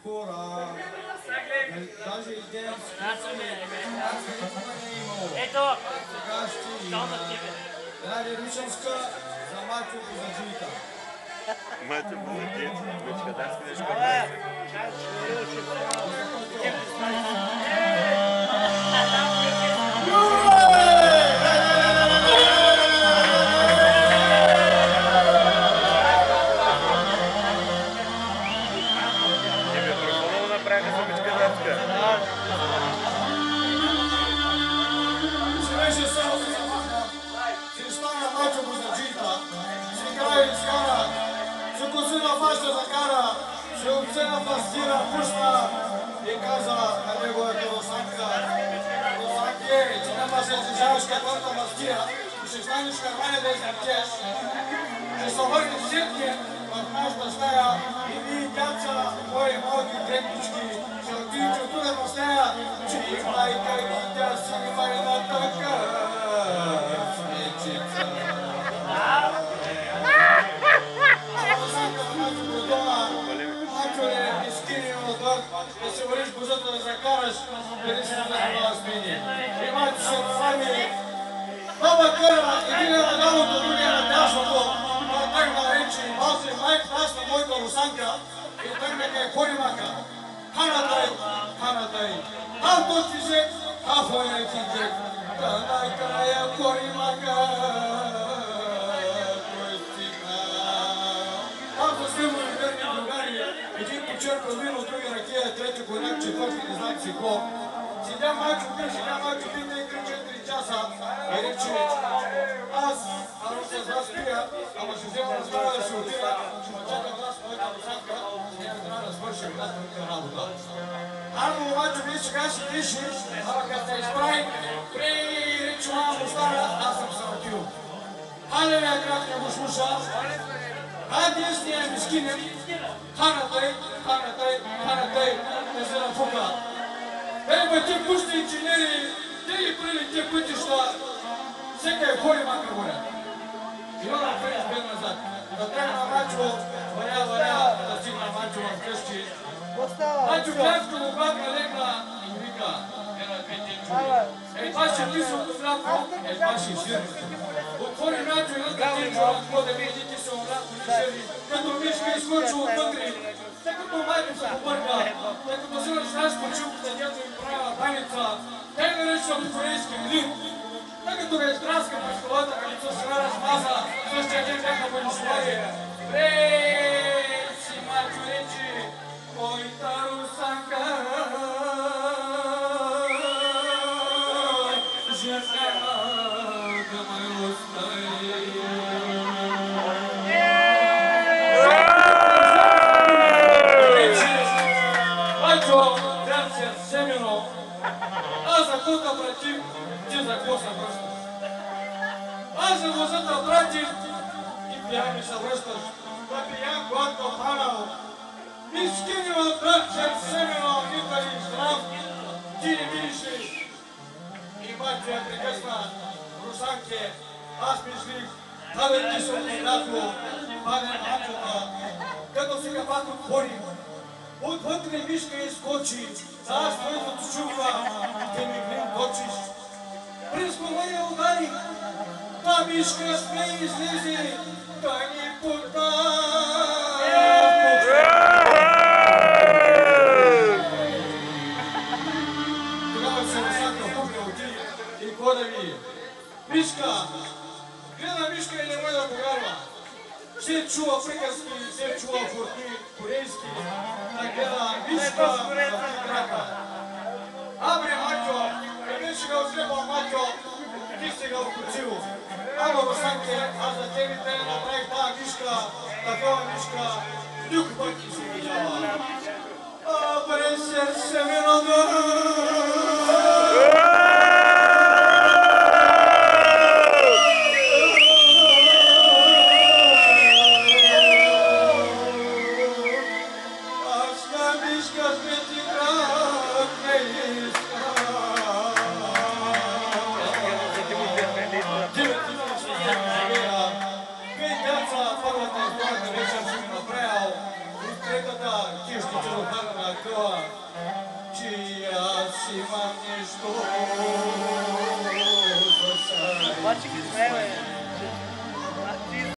хора. Даже и ден Ето! сега ще има Дария Рушевска за Мачо Бозаджийка. Мачо Бозаджийка, вече да си нещо. Се обцена пластира, пусна и каза на неговата Русанка: Русанке, ти няма се излежаваш каквата мастира и ще станеш в кармане да излетеш. Ще се върнеш сетне в нашата стая и вие, дяца, мои малки дребнички, ще отидете от тук в стая, че и майка и тя си има една така смечица. Да се върнеш бозата да закараш, да не се занимава с мене. Имайте се сами. Баба Къра, един е на лявото, другия на дясното. Това тръгна речи, малце майк нас на моята Русанка и тръгна кай Коримака. Ханата й. Там то ти зек, хафоя ти зек. Канай края Коримака. Там за силно и верни другари. Един почерпа вино, другия ракия, трети коньяк, четвърти не знам си какво. Седя Мачо пи, тъй 3-4 часа и рече: аз с вас пия, ама ще взема размера да се отида, ще ме чакам вас, моята Русанка, ще трябва да свършим нашата работа. Арно, Мачо, вие сега ще пишеш, ама като се изправи, рече мама му стара, аз съм се отил. Халевия крак не го слуша. Десния мискинен, ханата й, не се нафука. Бе, те пусти инженери, те ли прили те пътища, всека е Коримака воля. И он напред бе назад. Да тръгна Мачо, варя, да стигна Мачо в къщи. Мачо глянска му бабка легна и вика: ела две това ще лисо познатно, това ще ширно. Отвори Мачо и ръка течува, какво да види, ти се обратно не шери. Като мишка изкочи отвътре, тъй като майко се побърка, тъй като се раззнаеш почивката, дето им правила баница, тъй наречена по корейски млин. Тъй като га издраска през колата, като се размаза, същия ден бяха бъдешувари. Си Мачо речи: моята Русанка, жертва да ме остави. Аз за какво да пратим, ти за какво се връщаш? Аз за возата пратим, ти пиян ми се връщаш. Да пиян гладко панал. Мискини от дръчен семено, итали здрав, ти не видиш ли? И Мачо я прекъсна: Русанке, аз мислих, да ти съм познато, пане Мачота, като си капак отворим. Отвътре мишка изкочи, аз твоето чува, те ми глин точиш. През глава я ударих, та мишка сме излезе, да ни потна. Тогава се Русанка пукне отиде и какво да види? Мишка! Гледа мишка и не може да повярва. Все чува приказки, все чува фортни корейски, да гледа мишка в крака. Абре, Мачо, къде ще го взема Мачо, ти си го вкусил. Ама, Русанке, аз за тебе те направих тази мишка, такова мишка, друг път ти си видяла. Абре, сърце ми рода. că cia si mam niște Face cât mai